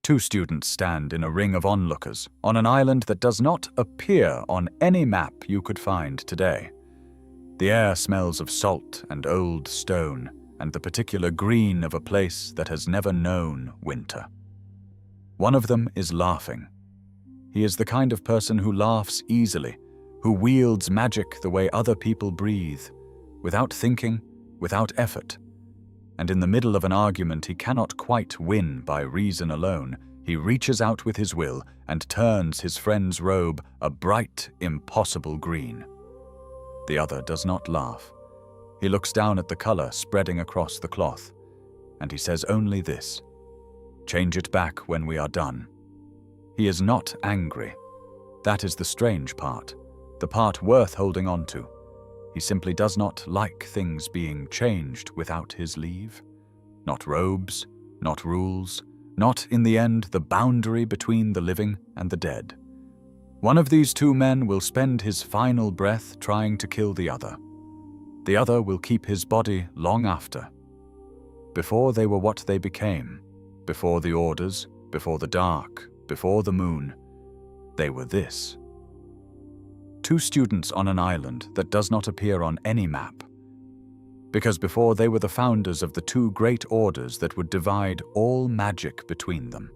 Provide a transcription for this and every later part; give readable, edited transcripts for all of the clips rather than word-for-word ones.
Two students stand in a ring of onlookers on an island that does not appear on any map you could find today. The air smells of salt and old stone, and the particular green of a place that has never known winter. One of them is laughing. He is the kind of person who laughs easily, who wields magic the way other people breathe, without thinking, without effort. And in the middle of an argument he cannot quite win by reason alone, he reaches out with his will and turns his friend's robe a bright, impossible green. The other does not laugh. He looks down at the color spreading across the cloth, and he says only this: "Change it back when we are done." He is not angry. That is the strange part, the part worth holding on to. He simply does not like things being changed without his leave. Not robes, not rules, not, in the end, the boundary between the living and the dead. One of these two men will spend his final breath trying to kill the other. The other will keep his body long after. Before they were what they became, before the orders, before the dark, before the moon, they were this. Two students on an island that does not appear on any map. Because before they were the founders of the two great orders that would divide all magic between them.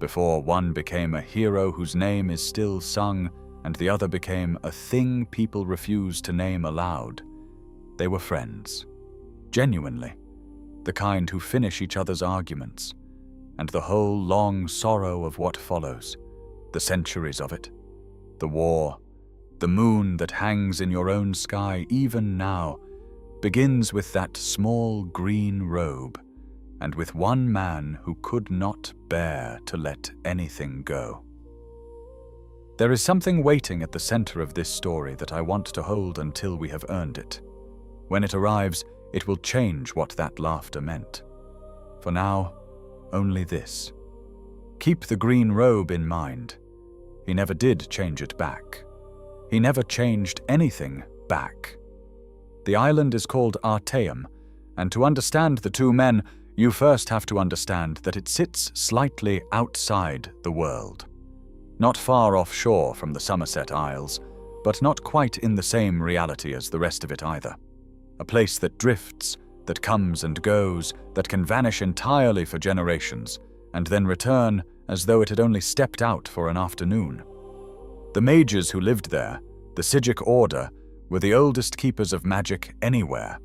Before one became a hero whose name is still sung and the other became a thing people refuse to name aloud. They were friends. Genuinely. The kind who finish each other's arguments. And the whole long sorrow of what follows. The centuries of it. The war. The moon that hangs in your own sky even now begins with that small green robe and with one man who could not bear to let anything go. There is something waiting at the center of this story that I want to hold until we have earned it. When it arrives, it will change what that laughter meant. For now, only this. Keep the green robe in mind. He never did change it back. He never changed anything back. The island is called Artaeum, and to understand the two men, you first have to understand that it sits slightly outside the world. Not far offshore from the Somerset Isles, but not quite in the same reality as the rest of it either. A place that drifts, that comes and goes, that can vanish entirely for generations, and then return as though it had only stepped out for an afternoon. The mages who lived there, the Psijic Order, were the oldest keepers of magic anywhere.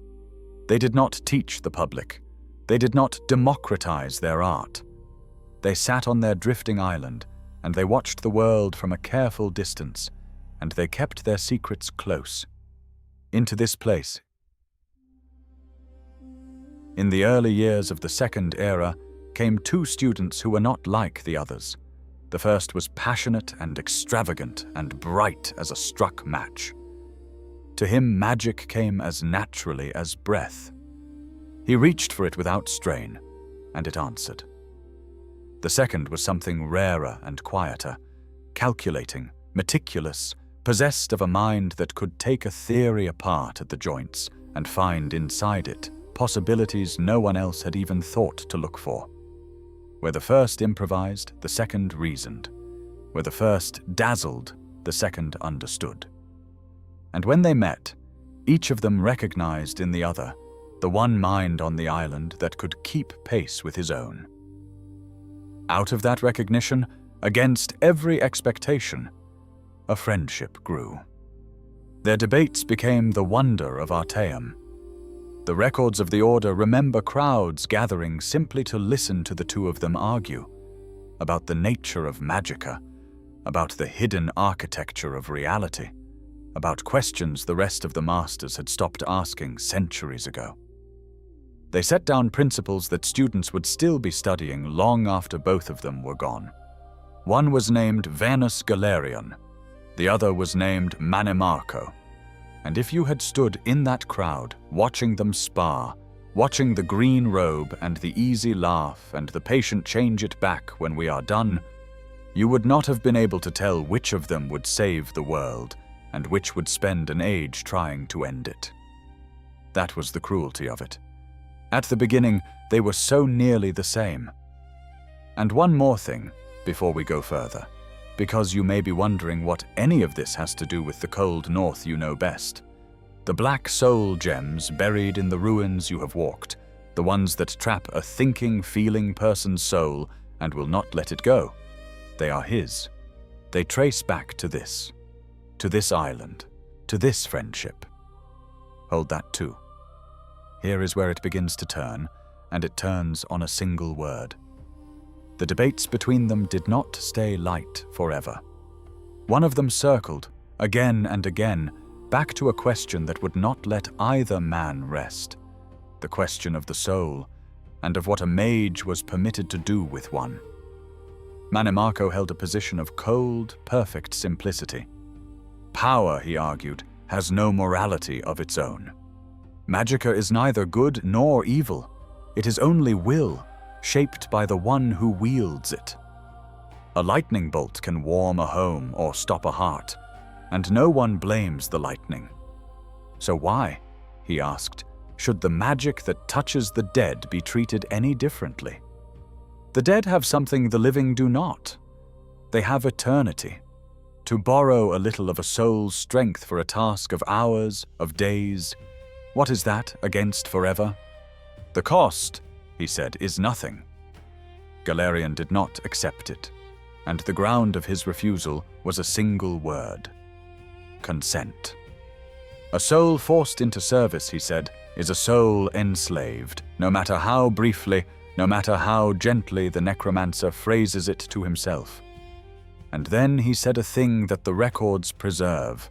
They did not teach the public. They did not democratize their art. They sat on their drifting island, and they watched the world from a careful distance, and they kept their secrets close. Into this place. In the early years of the Second Era came two students who were not like the others. The first was passionate and extravagant and bright as a struck match. To him, magic came as naturally as breath. He reached for it without strain, and it answered. The second was something rarer and quieter, calculating, meticulous, possessed of a mind that could take a theory apart at the joints and find inside it possibilities no one else had even thought to look for. Where the first improvised, the second reasoned. Where the first dazzled, the second understood. And when they met, each of them recognized in the other the one mind on the island that could keep pace with his own. Out of that recognition, against every expectation, a friendship grew. Their debates became the wonder of Artaeum. The records of the Order remember crowds gathering simply to listen to the two of them argue about the nature of magicka, about the hidden architecture of reality, about questions the rest of the masters had stopped asking centuries ago. They set down principles that students would still be studying long after both of them were gone. One was named Vanus Galerion, the other was named Mannimarco. And if you had stood in that crowd, watching them spar, watching the green robe and the easy laugh and the patient change it back when we are done, you would not have been able to tell which of them would save the world and which would spend an age trying to end it. That was the cruelty of it. At the beginning, they were so nearly the same. And one more thing before we go further, because you may be wondering what any of this has to do with the cold north you know best. The black soul gems buried in the ruins you have walked, the ones that trap a thinking, feeling person's soul and will not let it go. They are his. They trace back to this island, to this friendship. Hold that too. Here is where it begins to turn, and it turns on a single word. The debates between them did not stay light forever. One of them circled, again and again, back to a question that would not let either man rest. The question of the soul, and of what a mage was permitted to do with one. Mannimarco held a position of cold, perfect simplicity. Power, he argued, has no morality of its own. Magicka is neither good nor evil. It is only will, shaped by the one who wields it. A lightning bolt can warm a home or stop a heart, and no one blames the lightning. So why, he asked, should the magic that touches the dead be treated any differently? The dead have something the living do not. They have eternity. To borrow a little of a soul's strength for a task of hours, of days, what is that against forever? The cost, he said, is nothing. Galerian did not accept it, and the ground of his refusal was a single word: consent. A soul forced into service, he said, is a soul enslaved, no matter how briefly, no matter how gently the necromancer phrases it to himself. And then he said a thing that the records preserve,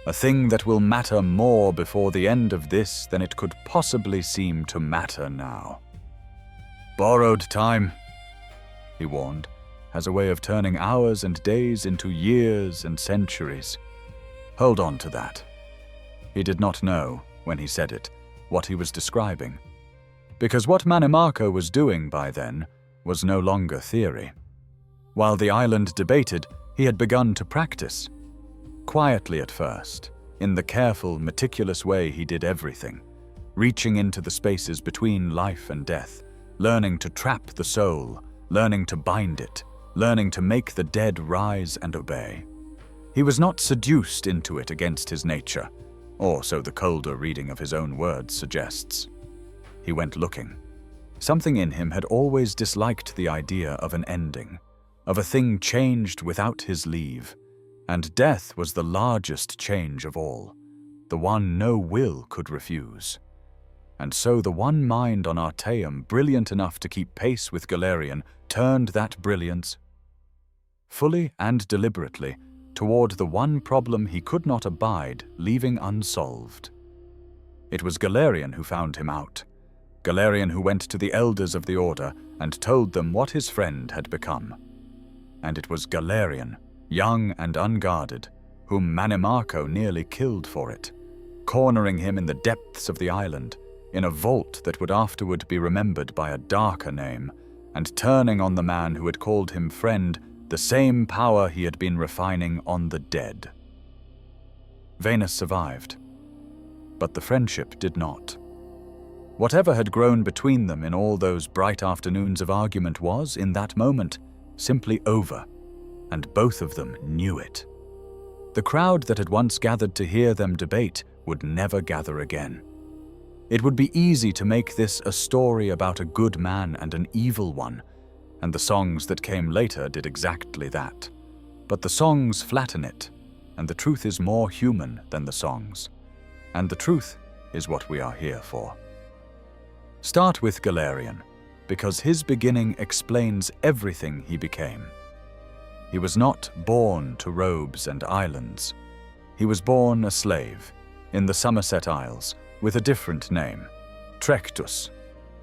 a thing that will matter more before the end of this than it could possibly seem to matter now. Borrowed time, he warned, has a way of turning hours and days into years and centuries. Hold on to that. He did not know, when he said it, what he was describing, because what Mannimarco was doing by then was no longer theory. While the island debated, he had begun to practice. Quietly at first, in the careful, meticulous way he did everything, reaching into the spaces between life and death, learning to trap the soul, learning to bind it, learning to make the dead rise and obey. He was not seduced into it against his nature, or so the colder reading of his own words suggests. He went looking. Something in him had always disliked the idea of an ending, of a thing changed without his leave, and death was the largest change of all, the one no will could refuse. And so the one mind on Artaeum, brilliant enough to keep pace with Galerian, turned that brilliance, fully and deliberately, toward the one problem he could not abide leaving unsolved. It was Galerian who found him out, Galerian who went to the elders of the Order and told them what his friend had become. And it was Galerian, young and unguarded, whom Mannimarco nearly killed for it, cornering him in the depths of the island, in a vault that would afterward be remembered by a darker name, and turning on the man who had called him friend the same power he had been refining on the dead. Venus survived, but the friendship did not. Whatever had grown between them in all those bright afternoons of argument was, in that moment, simply over, and both of them knew it. The crowd that had once gathered to hear them debate would never gather again. It would be easy to make this a story about a good man and an evil one, and the songs that came later did exactly that. But the songs flatten it, and the truth is more human than the songs. And the truth is what we are here for. Start with Galerian, because his beginning explains everything he became. He was not born to robes and islands. He was born a slave, in the Somerset Isles, with a different name, Trectus,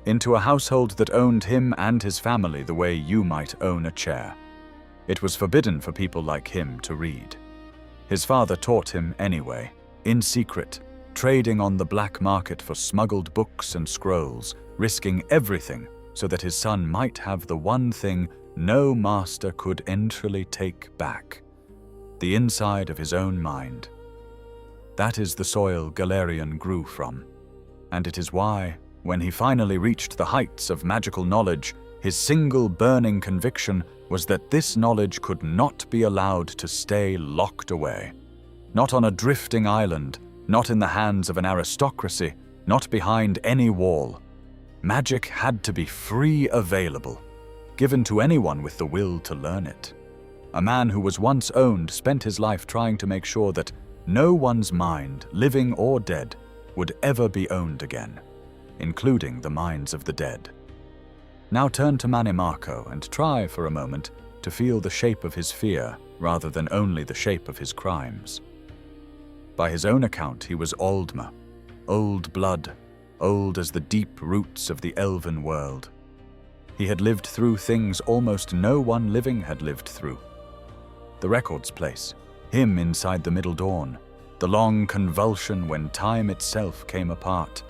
into a household that owned him and his family the way you might own a chair. It was forbidden for people like him to read. His father taught him anyway, in secret, trading on the black market for smuggled books and scrolls, risking everything so that his son might have the one thing no master could entirely take back, the inside of his own mind. That is the soil Galerian grew from, and it is why, when he finally reached the heights of magical knowledge, His single burning conviction was that this knowledge could not be allowed to stay locked away. Not on a drifting island, not in the hands of an aristocracy, not behind any wall. Magic had to be free available, given to anyone with the will to learn it. A man who was once owned spent his life trying to make sure that no one's mind, living or dead, would ever be owned again, including the minds of the dead. Now turn to Mannimarco and try for a moment to feel the shape of his fear rather than only the shape of his crimes. By his own account, he was Aldma, old blood, old as the deep roots of the elven world. He had lived through things almost no one living had lived through. The Record's place, him inside the Middle Dawn, the long convulsion when time itself came apart,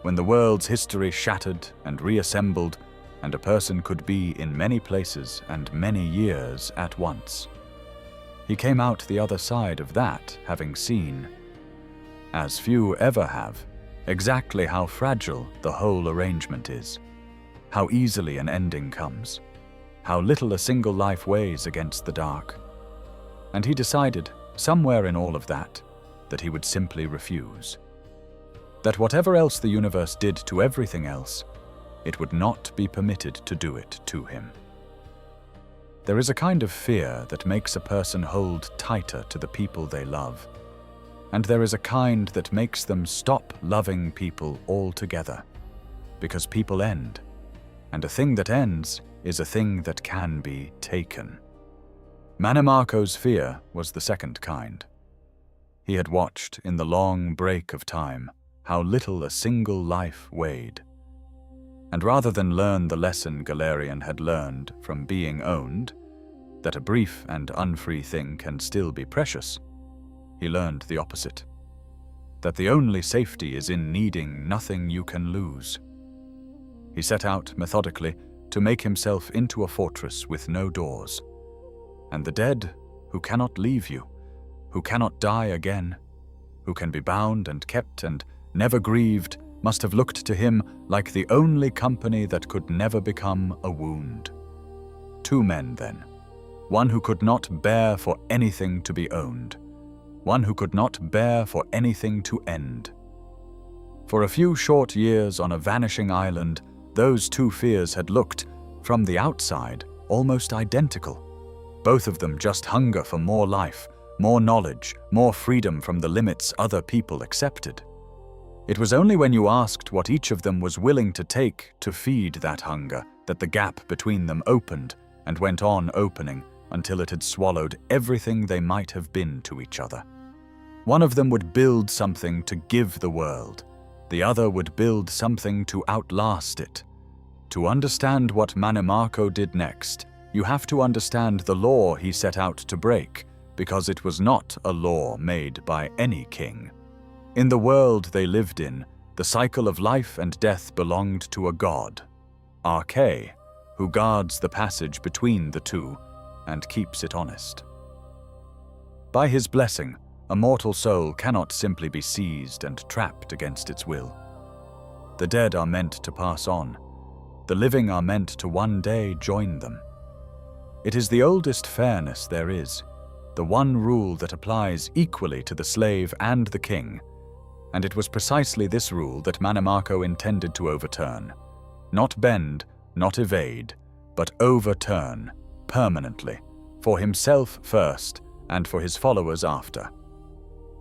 when the world's history shattered and reassembled, and a person could be in many places and many years at once. He came out the other side of that, having seen, as few ever have, exactly how fragile the whole arrangement is, how easily an ending comes, how little a single life weighs against the dark. And he decided, somewhere in all of that he would simply refuse. That whatever else the universe did to everything else, it would not be permitted to do it to him. There is a kind of fear that makes a person hold tighter to the people they love, and there is a kind that makes them stop loving people altogether, because people end, and a thing that ends is a thing that can be taken. Mannimarco's fear was the second kind. He had watched, in the long break of time, how little a single life weighed. And rather than learn the lesson Galarian had learned from being owned, that a brief and unfree thing can still be precious, he learned the opposite. That the only safety is in needing nothing you can lose. He set out methodically to make himself into a fortress with no doors. And the dead, who cannot leave you, who cannot die again, who can be bound and kept and never grieved, must have looked to him like the only company that could never become a wound. Two men, then. One who could not bear for anything to be owned. One who could not bear for anything to end. For a few short years on a vanishing island, those two fears had looked, from the outside, almost identical. Both of them just hunger for more life, more knowledge, more freedom from the limits other people accepted. It was only when you asked what each of them was willing to take to feed that hunger that the gap between them opened and went on opening until it had swallowed everything they might have been to each other. One of them would build something to give the world. The other would build something to outlast it. To understand what Mannimarco did next, you have to understand the law he set out to break, because it was not a law made by any king. In the world they lived in, the cycle of life and death belonged to a god, Arche, who guards the passage between the two and keeps it honest. By his blessing, a mortal soul cannot simply be seized and trapped against its will. The dead are meant to pass on. The living are meant to one day join them. It is the oldest fairness there is, the one rule that applies equally to the slave and the king, and it was precisely this rule that Mannimarco intended to overturn. Not bend, not evade, but overturn, permanently, for himself first and for his followers after.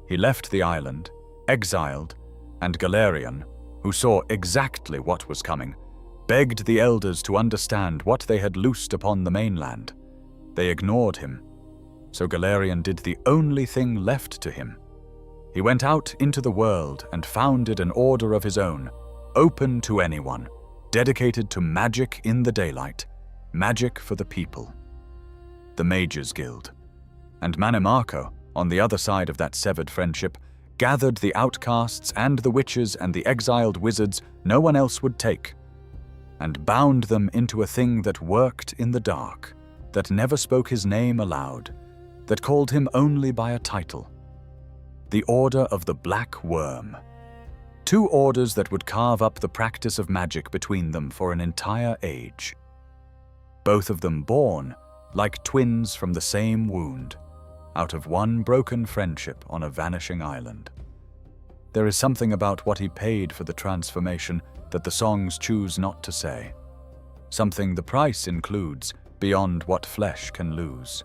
He left the island, exiled, and Galarian, who saw exactly what was coming, begged the elders to understand what they had loosed upon the mainland. They ignored him, so Galarian did the only thing left to him. He went out into the world and founded an order of his own, open to anyone, dedicated to magic in the daylight, magic for the people. The Mages Guild. And Mannimarco, on the other side of that severed friendship, gathered the outcasts and the witches and the exiled wizards no one else would take, and bound them into a thing that worked in the dark, that never spoke his name aloud, that called him only by a title. The Order of the Black Worm. Two orders that would carve up the practice of magic between them for an entire age. both of them born, like twins from the same wound, out of one broken friendship on a vanishing island. There is something about what he paid for the transformation that the songs choose not to say. Something the price includes beyond what flesh can lose.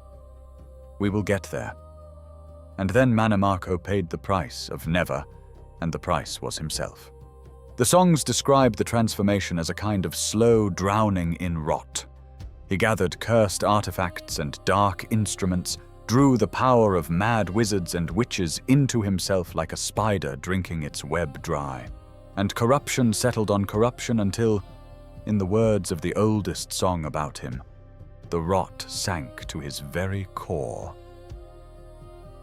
We will get there. And then Mannimarco paid the price of never, and the price was himself. The songs describe the transformation as a kind of slow drowning in rot. He gathered cursed artifacts and dark instruments, drew the power of mad wizards and witches into himself like a spider drinking its web dry. And corruption settled on corruption until, in the words of the oldest song about him, the rot sank to his very core.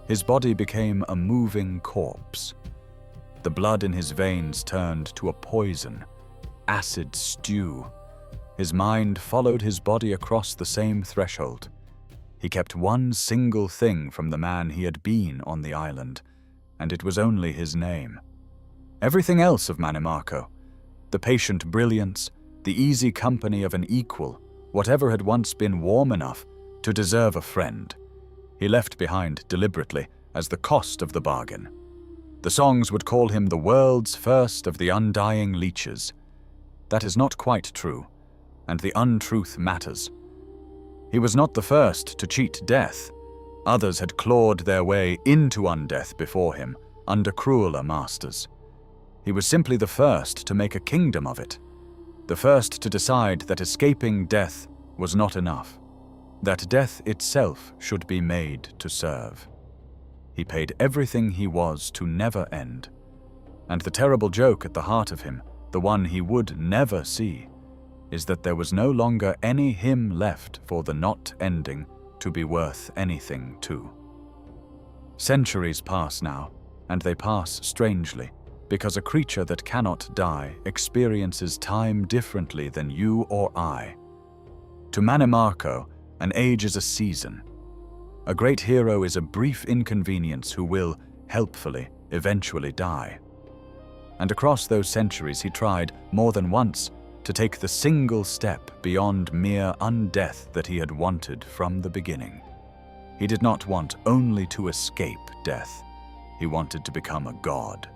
His body became a moving corpse. The blood in his veins turned to a poison, acid stew. His mind followed his body across the same threshold. He kept one single thing from the man he had been on the island, and it was only his name. Everything else of Mannimarco, the patient brilliance, the easy company of an equal, whatever had once been warm enough to deserve a friend, he left behind deliberately as the cost of the bargain. The songs would call him the world's first of the undying leeches. That is not quite true, and the untruth matters. He was not the first to cheat death. Others had clawed their way into undeath before him, under crueler masters. He was simply the first to make a kingdom of it, the first to decide that escaping death was not enough, that death itself should be made to serve. He paid everything he was to never end. And the terrible joke at the heart of him, the one he would never see, is that there was no longer any him left for the not ending to be worth anything to. Centuries pass now, and they pass strangely, because a creature that cannot die experiences time differently than you or I. To Mannimarco, an age is a season. A great hero is a brief inconvenience who will, helpfully, eventually die. And across those centuries he tried, more than once, to take the single step beyond mere undeath that he had wanted from the beginning. He did not want only to escape death. He wanted to become a god.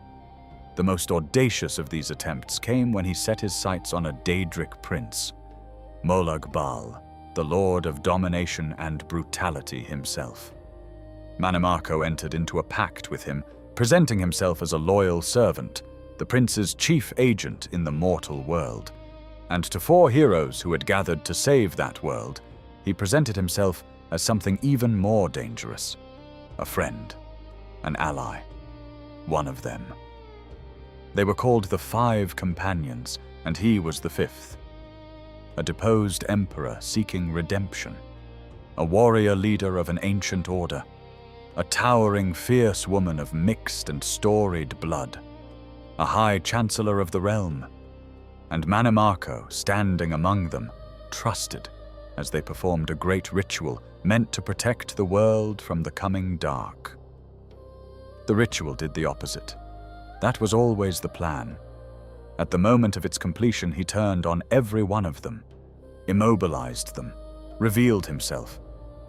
The most audacious of these attempts came when he set his sights on a Daedric prince, Molag Bal, the lord of domination and brutality himself. Mannimarco entered into a pact with him, presenting himself as a loyal servant, the prince's chief agent in the mortal world. And to 4 heroes who had gathered to save that world, he presented himself as something even more dangerous, a friend, an ally, one of them. They were called the 5 Companions, and he was the 5th. A deposed emperor seeking redemption, a warrior leader of an ancient order, a towering, fierce woman of mixed and storied blood, a high chancellor of the realm, and Mannimarco, standing among them, trusted as they performed a great ritual meant to protect the world from the coming dark. The ritual did the opposite. That was always the plan. At the moment of its completion, he turned on every one of them, immobilized them, revealed himself,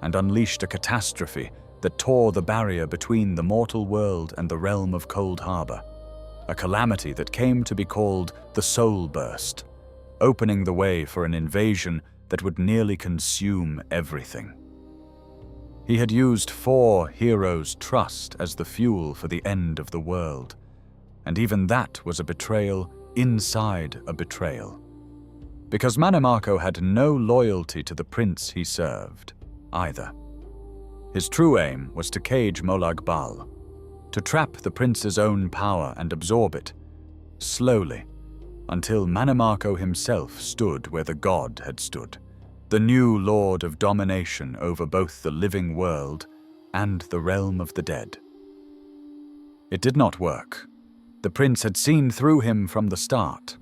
and unleashed a catastrophe that tore the barrier between the mortal world and the realm of Cold Harbor, a calamity that came to be called the Soul Burst, opening the way for an invasion that would nearly consume everything. He had used 4 heroes' trust as the fuel for the end of the world, and even that was a betrayal inside a betrayal. Because Mannimarco had no loyalty to the prince he served, either. His true aim was to cage Molag Bal, to trap the prince's own power and absorb it, slowly, until Mannimarco himself stood where the god had stood, the new lord of domination over both the living world and the realm of the dead. It did not work. The prince had seen through him from the start.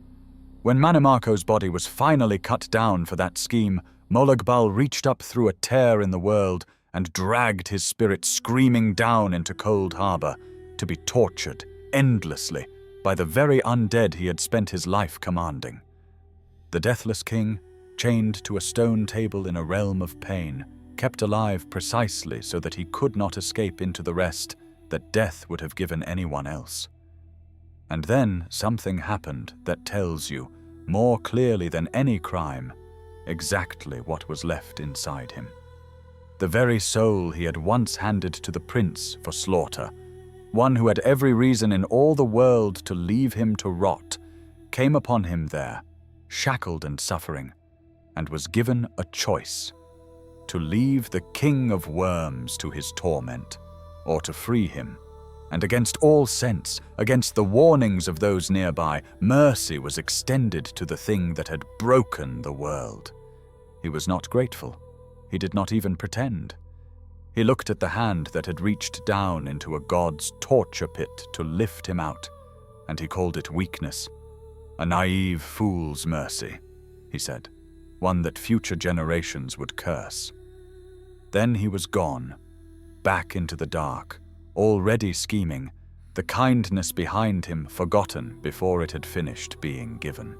When Mannimarco's body was finally cut down for that scheme, Molag Bal reached up through a tear in the world and dragged his spirit screaming down into Cold Harbor to be tortured endlessly by the very undead he had spent his life commanding. The Deathless King chained to a stone table in a realm of pain, kept alive precisely so that he could not escape into the rest that death would have given anyone else. And then something happened that tells you, more clearly than any crime, exactly what was left inside him. The very soul he had once handed to the prince for slaughter, one who had every reason in all the world to leave him to rot, came upon him there, shackled and suffering, and was given a choice: to leave the king of worms to his torment, or to free him. And against all sense, against the warnings of those nearby, mercy was extended to the thing that had broken the world. He was not grateful. He did not even pretend. He looked at the hand that had reached down into a god's torture pit to lift him out, and he called it weakness. A naive fool's mercy, he said, one that future generations would curse. Then he was gone, back into the dark, already scheming, the kindness behind him forgotten before it had finished being given.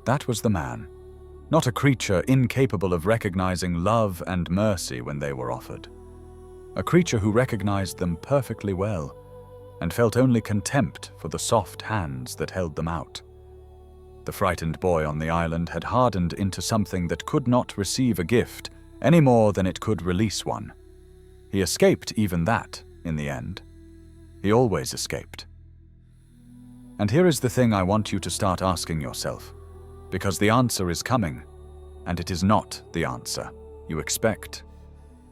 That was the man, not a creature incapable of recognizing love and mercy when they were offered. A creature who recognized them perfectly well, and felt only contempt for the soft hands that held them out. The frightened boy on the island had hardened into something that could not receive a gift any more than it could release one. He escaped even that, in the end. He always escaped. And here is the thing I want you to start asking yourself, because the answer is coming, and it is not the answer you expect.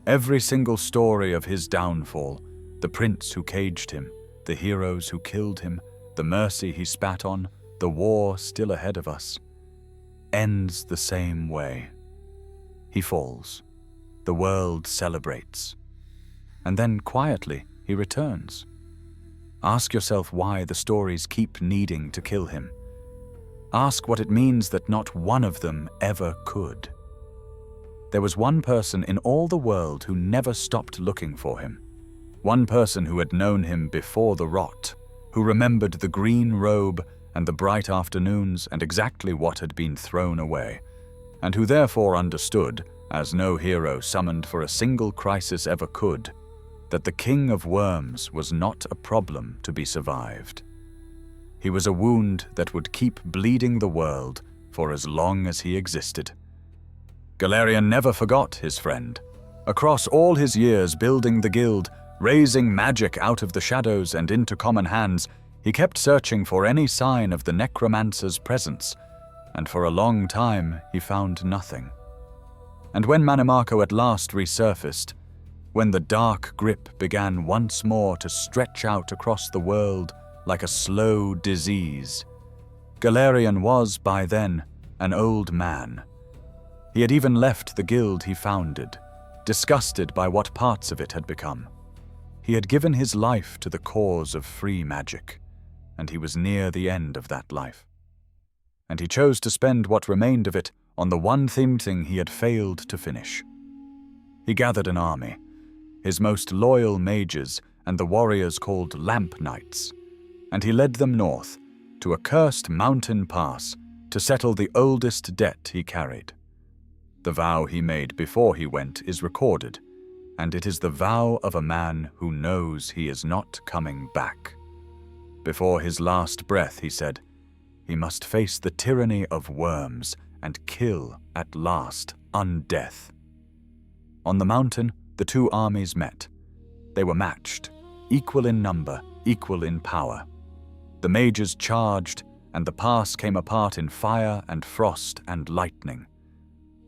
Every single story of his downfall, the prince who caged him, the heroes who killed him, the mercy he spat on, the war still ahead of us, ends the same way. He falls. The world celebrates. And then quietly he returns. Ask yourself why the stories keep needing to kill him. Ask what it means that not one of them ever could. There was one person in all the world who never stopped looking for him. One person who had known him before the rot, who remembered the green robe and the bright afternoons and exactly what had been thrown away, and who therefore understood, as no hero summoned for a single crisis ever could, that the king of worms was not a problem to be survived. He was a wound that would keep bleeding the world for as long as he existed. Galerian never forgot his friend. Across all his years building the guild, raising magic out of the shadows and into common hands, he kept searching for any sign of the necromancer's presence, and for a long time he found nothing. And when Mannimarco at last resurfaced, when the dark grip began once more to stretch out across the world like a slow disease, Galerian was, by then, an old man. He had even left the guild he founded, disgusted by what parts of it had become. He had given his life to the cause of free magic, and he was near the end of that life. And he chose to spend what remained of it on the one thing he had failed to finish. He gathered an army, his most loyal mages and the warriors called Lamp Knights, and he led them north, to a cursed mountain pass, to settle the oldest debt he carried. The vow he made before he went is recorded, and it is the vow of a man who knows he is not coming back. Before his last breath, he said, he must face the tyranny of worms and kill, at last, undeath. On the mountain, the two armies met. They were matched, equal in number, equal in power. The mages charged, and the pass came apart in fire and frost and lightning.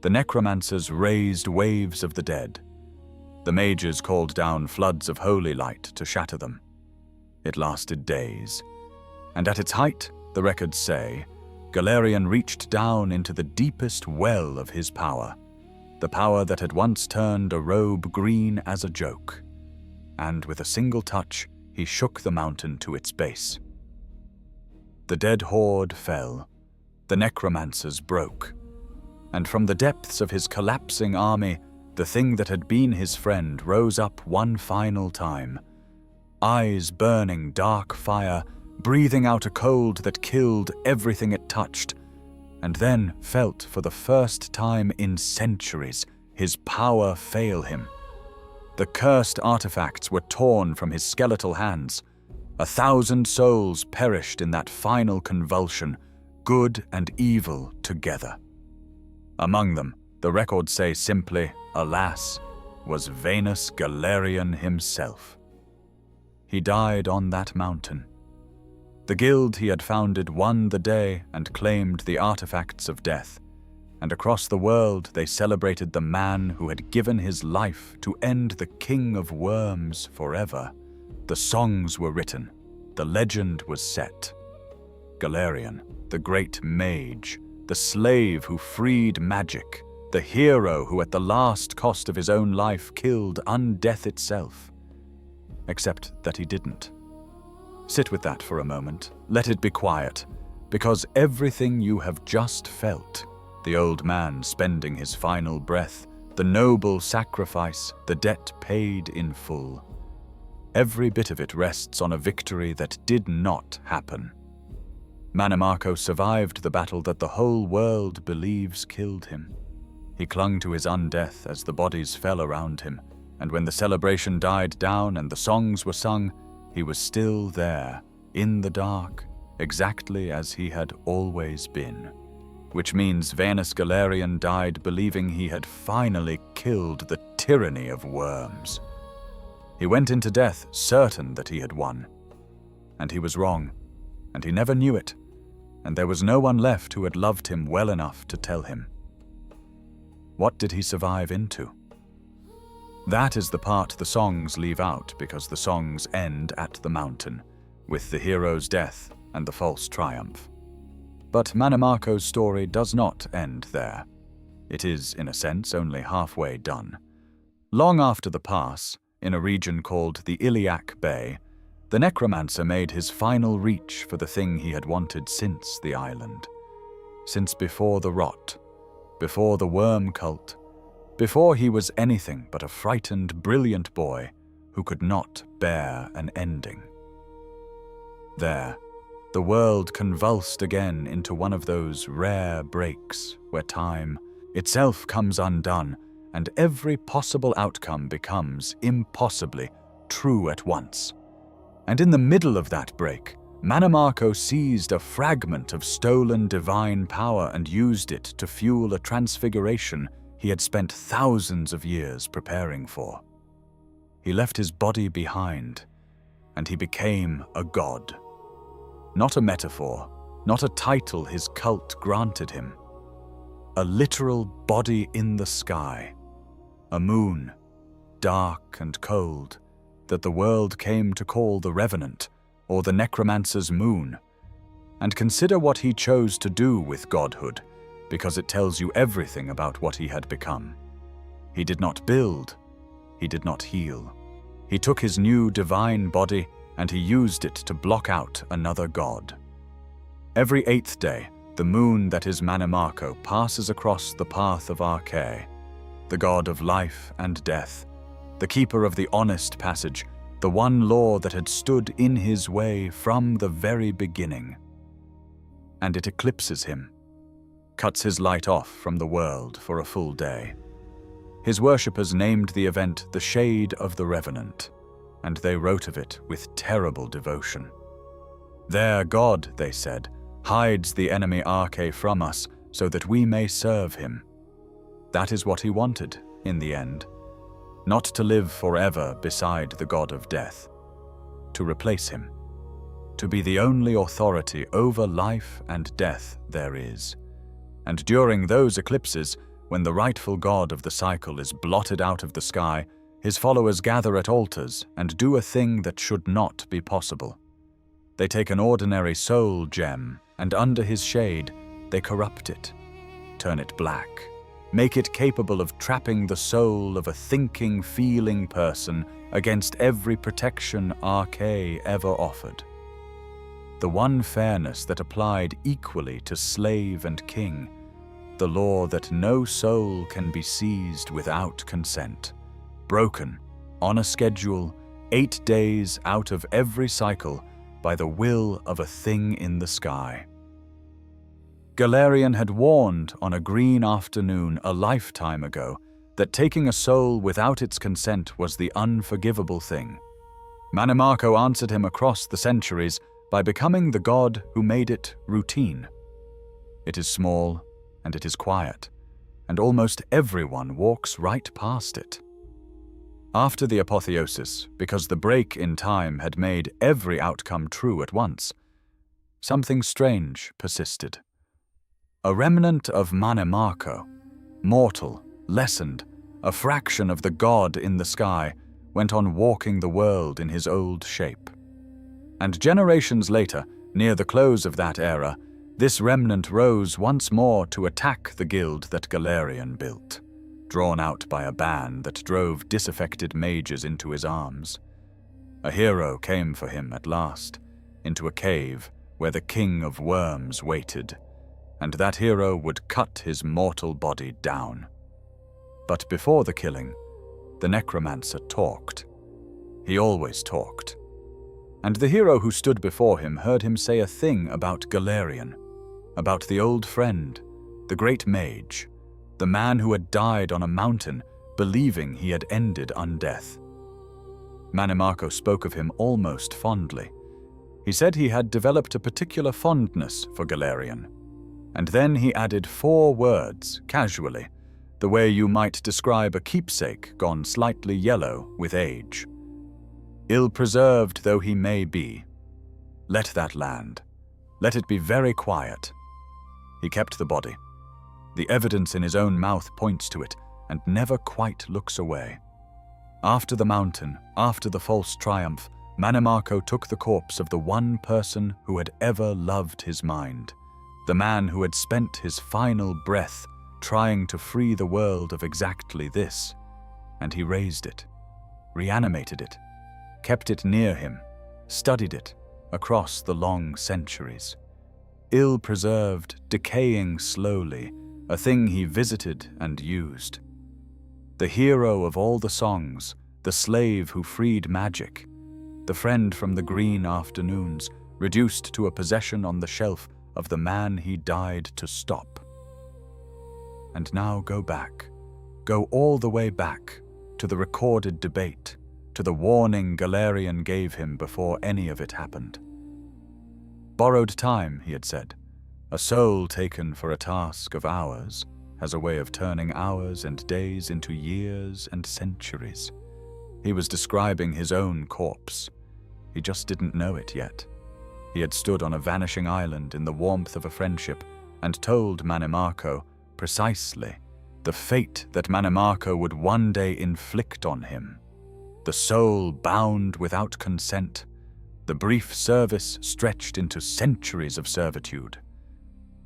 The necromancers raised waves of the dead. The mages called down floods of holy light to shatter them. It lasted days, and at its height, the records say, Galerian reached down into the deepest well of his power, the power that had once turned a robe green as a joke, and with a single touch, he shook the mountain to its base. The dead horde fell, the necromancers broke, and from the depths of his collapsing army, the thing that had been his friend rose up one final time, eyes burning dark fire, breathing out a cold that killed everything it touched, and then felt for the first time in centuries his power fail him. The cursed artifacts were torn from his skeletal hands. 1,000 souls perished in that final convulsion, good and evil together. Among them, the records say simply, alas, was Vanus Galerian himself. He died on that mountain. The guild he had founded won the day and claimed the artifacts of death, and across the world they celebrated the man who had given his life to end the king of worms forever. The songs were written, the legend was set. Galerian, the great mage, the slave who freed magic, the hero who at the last cost of his own life killed undeath itself. Except that he didn't. Sit with that for a moment, let it be quiet, because everything you have just felt, the old man spending his final breath, the noble sacrifice, the debt paid in full, every bit of it rests on a victory that did not happen. Mannimarco survived the battle that the whole world believes killed him. He clung to his undeath as the bodies fell around him, and when the celebration died down and the songs were sung, he was still there, in the dark, exactly as he had always been. Which means Vanus Galerian died believing he had finally killed the tyranny of worms. He went into death certain that he had won. And he was wrong, and he never knew it, and there was no one left who had loved him well enough to tell him. What did he survive into? That is the part the songs leave out because the songs end at the mountain, with the hero's death and the false triumph. But Mannimarco's story does not end there. It is, in a sense, only halfway done. Long after the pass, in a region called the Iliac Bay, the necromancer made his final reach for the thing he had wanted since the island. Since before the rot, before the worm cult, before he was anything but a frightened, brilliant boy who could not bear an ending. There, the world convulsed again into one of those rare breaks where time itself comes undone and every possible outcome becomes impossibly true at once. And in the middle of that break, Mannimarco seized a fragment of stolen divine power and used it to fuel a transfiguration he had spent thousands of years preparing for. He left his body behind, and he became a god. Not a metaphor, not a title his cult granted him. A literal body in the sky. A moon, dark and cold, that the world came to call the Revenant, or the necromancer's moon. And consider what he chose to do with godhood, because it tells you everything about what he had become. He did not build, he did not heal. He took his new divine body and he used it to block out another god. Every 8th day, the moon that is Mannimarco passes across the path of Arche, the god of life and death, the keeper of the honest passage, the one law that had stood in his way from the very beginning. And it eclipses him, cuts his light off from the world for a full day. His worshippers named the event the Shade of the Revenant, and they wrote of it with terrible devotion. Their God, they said, hides the enemy Arche from us so that we may serve him. That is what he wanted, in the end. Not to live forever beside the god of death. To replace him. To be the only authority over life and death there is. And during those eclipses, when the rightful god of the cycle is blotted out of the sky, his followers gather at altars and do a thing that should not be possible. They take an ordinary soul gem, and under his shade, they corrupt it, turn it black, make it capable of trapping the soul of a thinking, feeling person against every protection Arche ever offered. The one fairness that applied equally to slave and king, the law that no soul can be seized without consent, broken, on a schedule, 8 days out of every cycle by the will of a thing in the sky. Galerian had warned on a green afternoon a lifetime ago that taking a soul without its consent was the unforgivable thing. Mannimarco answered him across the centuries by becoming the god who made it routine. It is small and it is quiet, and almost everyone walks right past it. After the apotheosis, because the break in time had made every outcome true at once, something strange persisted. A remnant of Mannimarco, mortal, lessened, a fraction of the god in the sky, went on walking the world in his old shape. And generations later, near the close of that era, this remnant rose once more to attack the guild that Galerian built, drawn out by a ban that drove disaffected mages into his arms. A hero came for him at last, into a cave where the king of worms waited, and that hero would cut his mortal body down. But before the killing, the necromancer talked. He always talked. And the hero who stood before him heard him say a thing about Galerian, about the old friend, the great mage, the man who had died on a mountain, believing he had ended undeath. Mannimarco spoke of him almost fondly. He said he had developed a particular fondness for Galerian. And then he added 4 words, casually, the way you might describe a keepsake gone slightly yellow with age. Ill-preserved though he may be, let that land. Let it be very quiet. He kept the body. The evidence in his own mouth points to it, and never quite looks away. After the mountain, after the false triumph, Mannimarco took the corpse of the one person who had ever loved his mind, the man who had spent his final breath trying to free the world of exactly this, and he raised it, reanimated it, kept it near him, studied it across the long centuries. Ill-preserved, decaying slowly, a thing he visited and used. The hero of all the songs, the slave who freed magic, the friend from the green afternoons, reduced to a possession on the shelf of the man he died to stop. And now go back, go all the way back to the recorded debate, to the warning Galerian gave him before any of it happened. Borrowed time, he had said. A soul taken for a task of hours has a way of turning hours and days into years and centuries. He was describing his own corpse. He just didn't know it yet. He had stood on a vanishing island in the warmth of a friendship and told Mannimarco precisely the fate that Mannimarco would one day inflict on him. The soul bound without consent, the brief service stretched into centuries of servitude.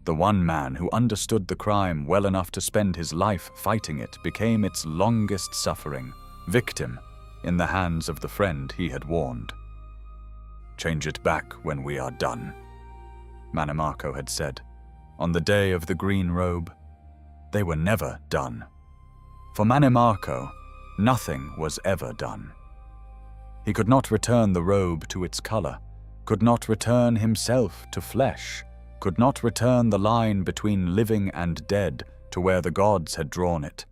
The one man who understood the crime well enough to spend his life fighting it became its longest suffering, victim in the hands of the friend he had warned. "Change it back when we are done," Mannimarco had said. On the day of the green robe, they were never done. For Mannimarco, nothing was ever done. He could not return the robe to its color, could not return himself to flesh, could not return the line between living and dead to where the gods had drawn it.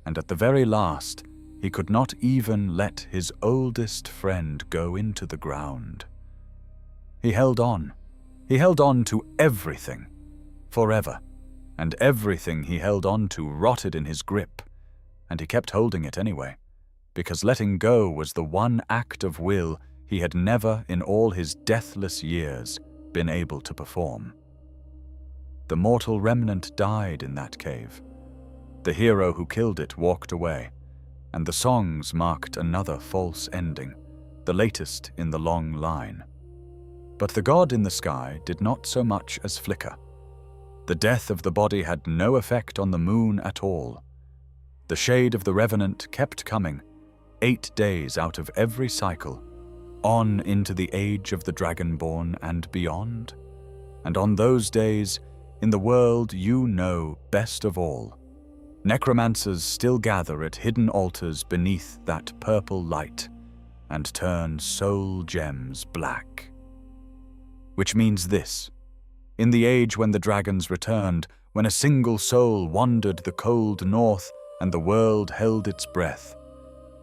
And at the very last, he could not even let his oldest friend go into the ground. He held on. He held on to everything, forever, and everything he held on to rotted in his grip, and he kept holding it anyway, because letting go was the one act of will he had never in all his deathless years been able to perform. The mortal remnant died in that cave. The hero who killed it walked away, and the songs marked another false ending, the latest in the long line. But the god in the sky did not so much as flicker. The death of the body had no effect on the moon at all. The shade of the revenant kept coming, 8 days out of every cycle, on into the age of the dragonborn and beyond. And on those days, in the world you know best of all, necromancers still gather at hidden altars beneath that purple light and turn soul gems black. Which means this: in the age when the dragons returned, when a single soul wandered the cold north and the world held its breath.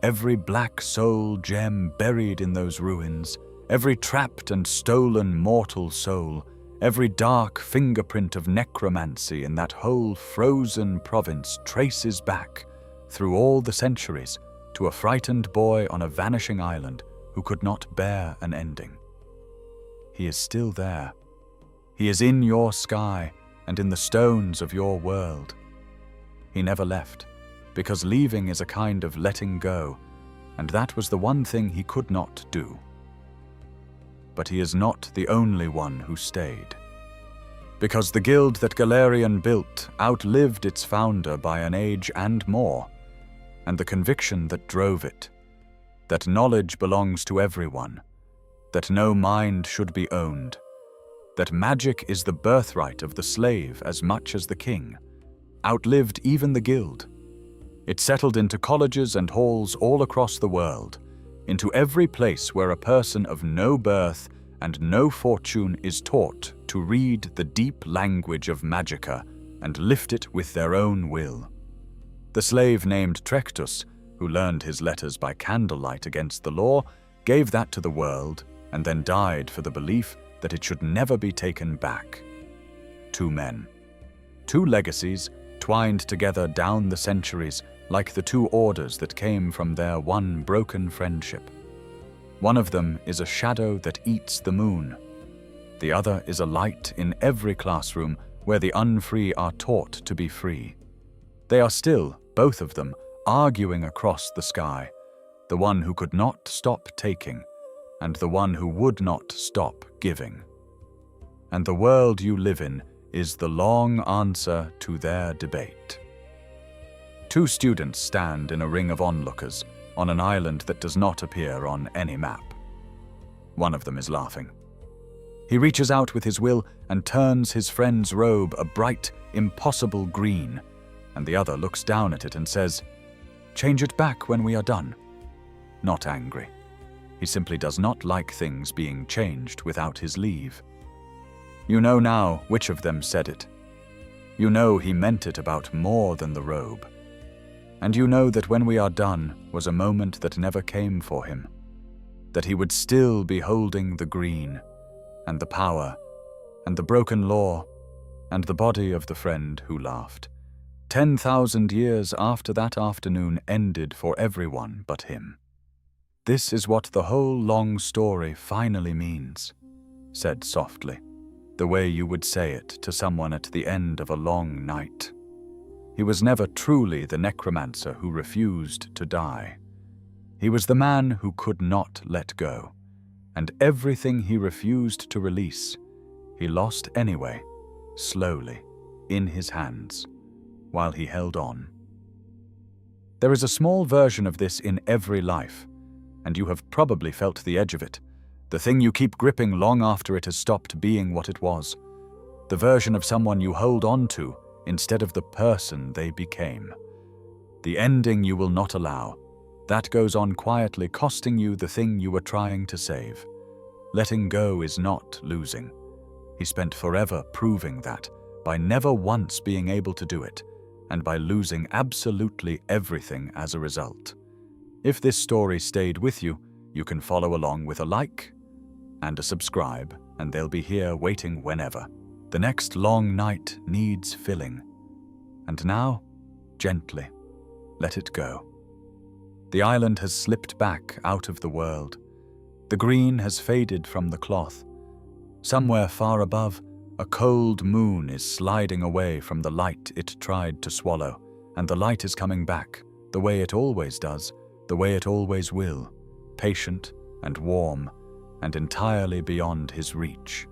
Every black soul gem buried in those ruins, every trapped and stolen mortal soul, every dark fingerprint of necromancy in that whole frozen province traces back, through all the centuries, to a frightened boy on a vanishing island who could not bear an ending. He is still there. He is in your sky and in the stones of your world. He never left, because leaving is a kind of letting go, and that was the one thing he could not do. But he is not the only one who stayed. Because the guild that Galerian built outlived its founder by an age and more, and the conviction that drove it, that knowledge belongs to everyone, that no mind should be owned, that magic is the birthright of the slave as much as the king, outlived even the guild. It settled into colleges and halls all across the world, into every place where a person of no birth and no fortune is taught to read the deep language of magica and lift it with their own will. The slave named Trectus, who learned his letters by candlelight against the law, gave that to the world and then died for the belief that it should never be taken back. Two men, two legacies twined together down the centuries like the two orders that came from their one broken friendship. One of them is a shadow that eats the moon. The other is a light in every classroom where the unfree are taught to be free. They are still, both of them, arguing across the sky, the one who could not stop taking, and the one who would not stop giving. And the world you live in is the long answer to their debate. Two students stand in a ring of onlookers on an island that does not appear on any map. One of them is laughing. He reaches out with his will and turns his friend's robe a bright, impossible green, and the other looks down at it and says, "Change it back when we are done." Not angry. He simply does not like things being changed without his leave. You know now which of them said it. You know he meant it about more than the robe. And you know that when we are done was a moment that never came for him, that he would still be holding the green, and the power, and the broken law, and the body of the friend who laughed, 10,000 years after that afternoon ended for everyone but him. This is what the whole long story finally means, said softly, the way you would say it to someone at the end of a long night. He was never truly the necromancer who refused to die. He was the man who could not let go, and everything he refused to release, he lost anyway, slowly, in his hands, while he held on. There is a small version of this in every life, and you have probably felt the edge of it, the thing you keep gripping long after it has stopped being what it was, the version of someone you hold on to instead of the person they became. The ending you will not allow, that goes on quietly costing you the thing you were trying to save. Letting go is not losing. He spent forever proving that, by never once being able to do it, and by losing absolutely everything as a result. If this story stayed with you, you can follow along with a like and a subscribe, and they'll be here waiting whenever. The next long night needs filling. And now, gently, let it go. The island has slipped back out of the world. The green has faded from the cloth. Somewhere far above, a cold moon is sliding away from the light it tried to swallow, and the light is coming back, the way it always does, the way it always will, patient and warm, and entirely beyond his reach.